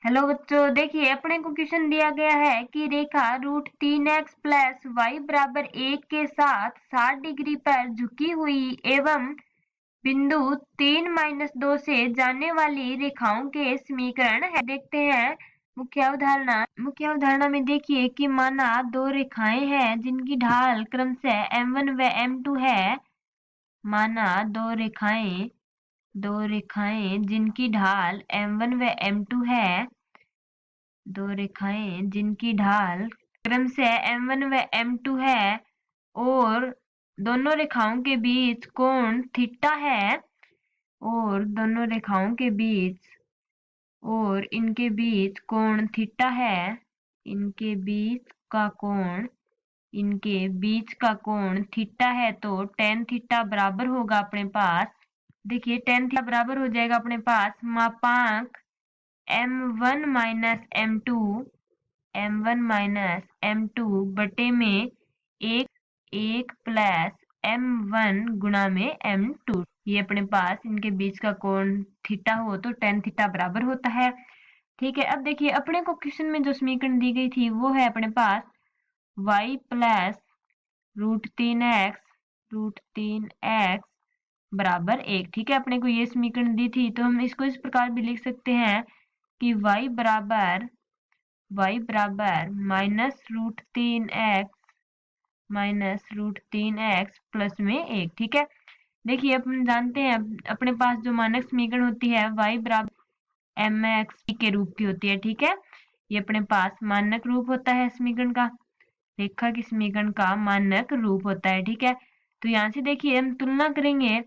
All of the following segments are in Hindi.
हेलो बच्चों, देखिए अपने को क्वेश्चन दिया गया है कि रेखा √3x प्लस वाई बराबर 1 के साथ 60 डिग्री पर झुकी हुई एवं बिंदु 3-2 से जाने वाली रेखाओं के समीकरण है। देखते हैं मुख्य अवधारणा में देखिए कि माना दो रेखाएं हैं जिनकी ढाल क्रमशः m1 व m2 है। माना दो रेखाएं जिनकी ढाल m1 व m2 है। दो रेखाएं जिनकी ढाल क्रमशः m1 व m2 है और दोनों रेखाओं के बीच कोण थीटा है और दोनों रेखाओं के बीच और इनके बीच कोण थीटा है। इनके बीच का कोण इनके बीच का कोण थीटा है तो टेन थीटा बराबर होगा अपने पास। देखिए टेन थीटा बराबर हो जाएगा अपने पास मापांक m1 माइनस m2 बटे में एक प्लस m1 गुणा में m2। ये अपने पास इनके बीच का कोण थीटा हो तो टेन थीटा बराबर होता है। ठीक है, अब देखिए अपने को क्वेश्चन में जो समीकरण दी गई थी वो है अपने पास y प्लस √3x बराबर 1। ठीक है, अपने को ये समीकरण दी थी तो हम इसको इस प्रकार भी लिख सकते हैं कि y बराबर -√3x प्लस में 1। ठीक है, देखिए अपन जानते हैं अपने पास जो मानक समीकरण होती है y बराबर mx के रूप की होती है। ठीक है, ये अपने पास मानक रूप होता है समीकरण का, रेखा की समीकरण का मानक रूप होता है। ठीक है, तो यहाँ से देखिए हम तुलना करेंगे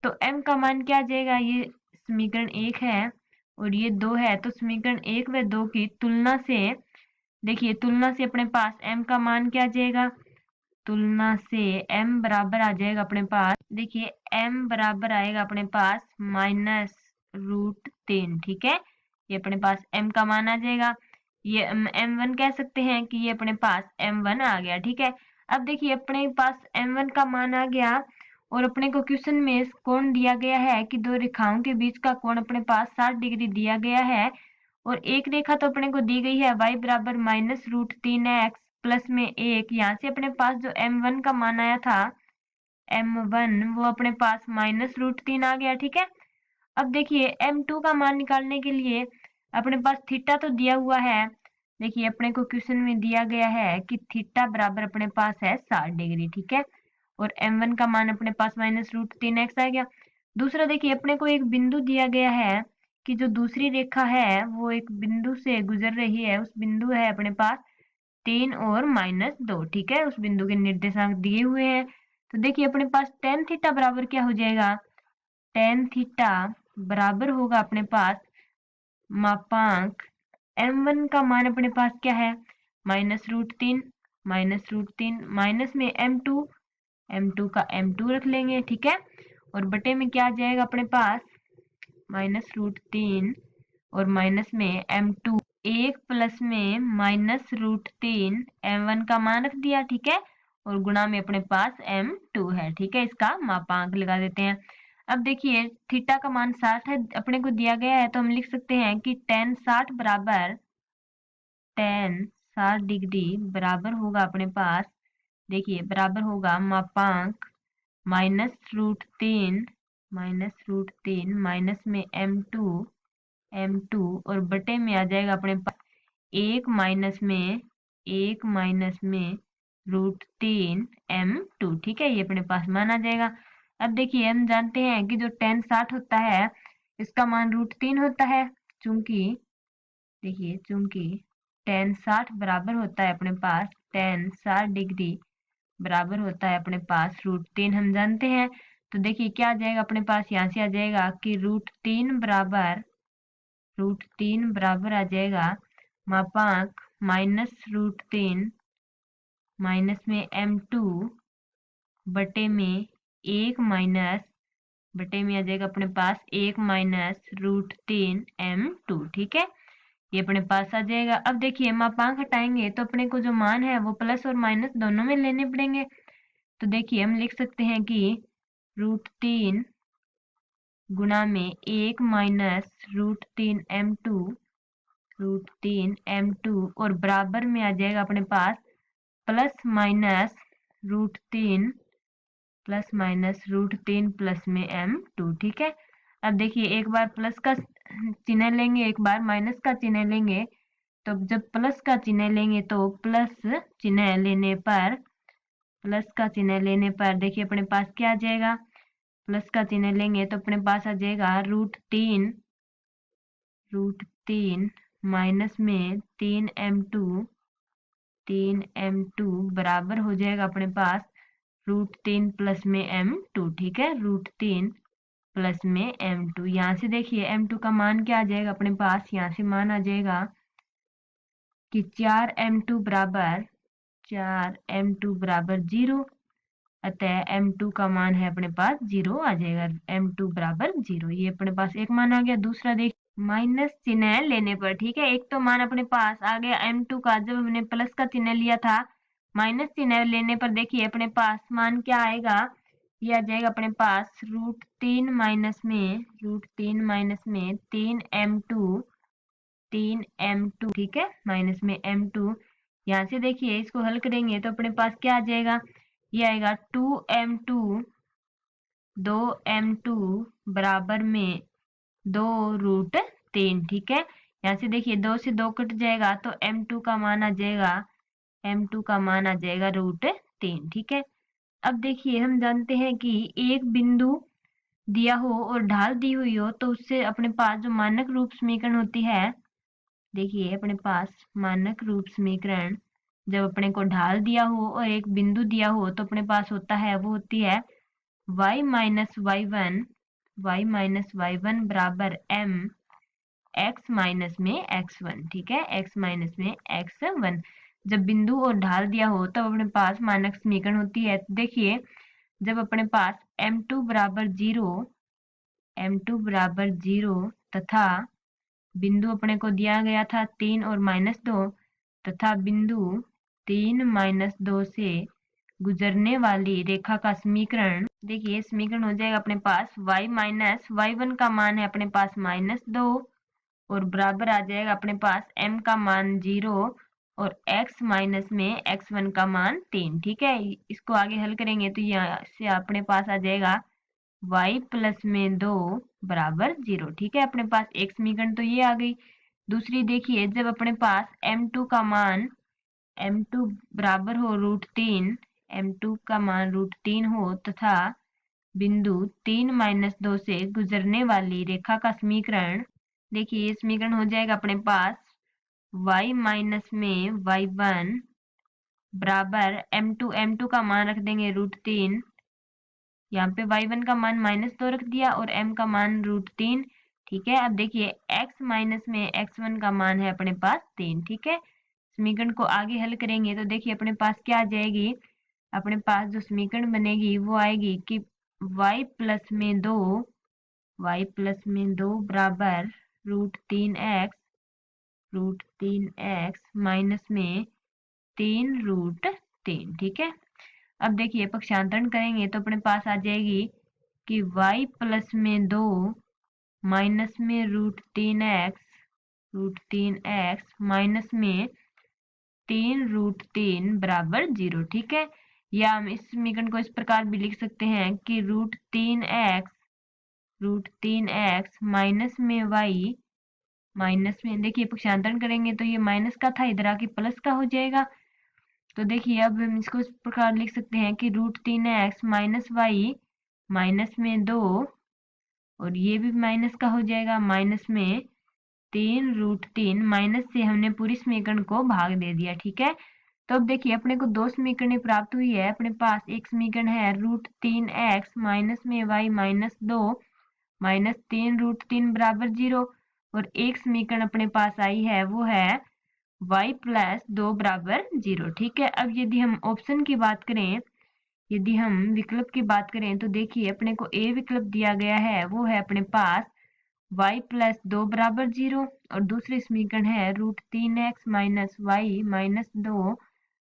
तो m का मान क्या आ जाएगा, ये समीकरण 1 है और ये 2 है तो समीकरण 1 व 2 की तुलना से देखिए तुलना से अपने पास m का मान क्या आ जाएगा, तुलना से m बराबर आ जाएगा अपने पास। देखिए m बराबर आएगा अपने पास -√3। ठीक है, ये अपने पास m का मान आ जाएगा। ये m1 कह सकते हैं कि ये अपने पास m1 आ गया। ठीक है, अब देखिए अपने पास m1 का मान आ गया और अपने को क्वेश्चन में कोण दिया गया है कि दो रेखाओं के बीच का कोण अपने पास 60 डिग्री दिया गया है और एक रेखा तो अपने को दी गई है y बराबर -√3x प्लस में 1। यहाँ से अपने पास जो m1 का मान आया था m1 वो अपने पास -√3 आ गया। ठीक है, अब देखिए m2 का मान निकालने के लिए अपने पास थीटा तो दिया हुआ है। देखिए अपने को क्वेश्चन में दिया गया है कि थीटा बराबर अपने पास है 60 डिग्री। ठीक है, और m1 का मान अपने पास -√3x आ गया। दूसरा देखिए अपने को एक बिंदु दिया गया है कि जो दूसरी रेखा है वो एक बिंदु से गुजर रही है, उस बिंदु है अपने पास 3 और -2। ठीक है, उस बिंदु के निर्देशांक दिए हुए हैं तो देखिए अपने पास टेन थीटा बराबर क्या हो जाएगा, टेन थीटा बराबर होगा अपने पास मापांक m1 का मान अपने पास क्या है -√3 माइनस में m2 का m2 रख लेंगे। ठीक है, और बटे में क्या आ जाएगा अपने पास -√3 और माइनस में m2, एक प्लस में -√3 m1 का मान रख दिया। ठीक है, और गुणा में अपने पास m2 है। ठीक है, इसका मापांक लगा देते हैं। अब देखिए थीटा का मान 60 है अपने को दिया गया है तो हम लिख सकते हैं कि tan 60 डिग्री बराबर होगा अपने पास, देखिए बराबर होगा मापांक -√3 माइनस में m2 और बटे में आ जाएगा अपने पास एक माइनस में √3 m2। ठीक है, ये अपने पास मान आ जाएगा। अब देखिए हम जानते हैं कि जो tan 60 होता है इसका मान √3 होता है, चूंकि tan 60 बराबर होता है अपने पास tan 60 डिग्री बराबर होता है अपने पास √3 हम जानते हैं। तो देखिए क्या आ जाएगा अपने पास, यहाँ से आ जाएगा कि √3 बराबर आ जाएगा मापांक -√3 माइनस में m2 बटे में बटे में आ जाएगा अपने पास -√3 m2। ठीक है, ये अपने पास आ जाएगा। अब देखिए मापांक हटाएंगे तो अपने को जो मान है वो प्लस और माइनस दोनों में लेने पड़ेंगे। तो देखिए हम लिख सकते हैं कि √3 गुणा में √3 m2 √3m2 और बराबर में आ जाएगा अपने पास ±√3 ±√3 प्लस में m2। ठीक है, अब देखिए एक बार प्लस का चिन्ह लेंगे, एक बार माइनस का चिन्ह लेंगे। तो जब प्लस का चिन्ह लेंगे तो प्लस का चिन्ह लेने पर देखिए अपने पास क्या आ जाएगा, प्लस का चिन्ह लेंगे तो अपने पास आ जाएगा √3 माइनस में 3m2 बराबर हो जाएगा अपने पास √3 प्लस में m2। ठीक है, √3 प्लस में m2। यहाँ से देखिए m2 का मान क्या आ जाएगा अपने पास, यहाँ से मान आ जाएगा कि 4m2 बराबर 0। अतः m2 का मान है अपने पास 0 आ जाएगा, m2 बराबर 0। ये अपने पास एक मान आ गया। दूसरा देख माइनस चिन्ह लेने पर, ठीक है, एक तो मान अपने पास आ गया m2 का, जब हमने प्लस का चिन्ह लिया था। माइनस चिन्ह लेने पर देखिए अपने पास मान क्या आएगा, ये आ जाएगा अपने पास √3 माइनस में 3m2, ठीक है, माइनस में m2। यहाँ से देखिए इसको हल करेंगे तो अपने पास क्या आ जाएगा, ये आएगा 2m2 बराबर में 2√3। ठीक है, यहाँ से देखिए 2 से 2 कट जाएगा तो m2 का मान आ जाएगा √3। ठीक है, अब देखिए हम जानते हैं कि एक बिंदु दिया हो और ढाल दी हुई हो तो उससे अपने पास जो मानक रूप समीकरण होती है, देखिए अपने पास मानक रूप समीकरण जब अपने को ढाल दिया हो और एक बिंदु दिया हो तो अपने पास होता है, वो होती है y माइनस y1 बराबर m x माइनस में x1। ठीक है, x माइनस में x1 जब बिंदु और ढाल दिया हो तब अपने पास मानक समीकरण होती है। तो देखिए जब अपने पास m2 बराबर 0 तथा बिंदु अपने को दिया गया था 3 और -2 तथा बिंदु 3-2 से गुजरने वाली रेखा का समीकरण, देखिए समीकरण हो जाएगा अपने पास y माइनस y1 का मान है अपने पास -2 और बराबर आ जाएगा अपने पास m का मान 0 और x माइनस में x1 का मान 3। ठीक है, इसको आगे हल करेंगे तो यहाँ से अपने पास आ जाएगा y प्लस में 2 बराबर 0। ठीक है, अपने पास एक समीकरण तो ये आ गई। दूसरी देखिए जब अपने पास m2 का मान बराबर हो √3 हो तथा बिंदु 3-2 से गुजरने वाली रेखा का समीकरण, देखिए ये समीकरण हो जाएगा अपने पास y माइनस में y1 बराबर m2 का मान रख देंगे √3, यहाँ पे y1 का मान -2 रख दिया और m का मान √3। ठीक है, अब देखिए x माइनस में x1 का मान है अपने पास 3। ठीक है, समीकरण को आगे हल करेंगे तो देखिए अपने पास क्या आ जाएगी, अपने पास जो समीकरण बनेगी वो आएगी कि y प्लस में 2 बराबर √3x माइनस में 3√3। ठीक है, अब देखिए पक्षांतरण करेंगे तो अपने पास आ जाएगी कि y प्लस में 2 माइनस में √3x माइनस में 3√3 बराबर 0। ठीक है, या हम इस समीकरण को इस प्रकार भी लिख सकते हैं कि √3x माइनस में y माइनस में, देखिए पक्षांतरण करेंगे तो ये माइनस का था, इधर आके प्लस का हो जाएगा। तो देखिए अब हम इसको इस प्रकार लिख सकते हैं कि √3x माइनस y माइनस में 2 और ये भी माइनस का हो जाएगा, माइनस में 3√3, माइनस से हमने पूरी समीकरण को भाग दे दिया। ठीक है, तो अब देखिए अपने को दो समीकरण प्राप्त हुई है। अपने पास एक समीकरण है √3x माइनस में y माइनस 2 माइनस 3√3 बराबर 0 और एक समीकरण अपने पास आई है वो है y प्लस 2 बराबर 0। ठीक है, अब यदि हम ऑप्शन की बात करें, यदि हम विकल्प की बात करें तो देखिए अपने को ए विकल्प दिया गया है वो है अपने पास y प्लस 2 बराबर 0 और दूसरी समीकरण है √3x minus y minus 2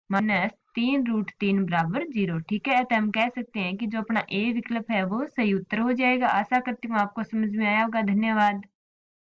minus 3√3 बराबर 0। ठीक है, तो हम कह सकते हैं कि जो अपना ए विकल्प है वो सही उत्तर हो जाएगा। आशा करती हूँ आपको समझ में आया होगा। धन्यवाद।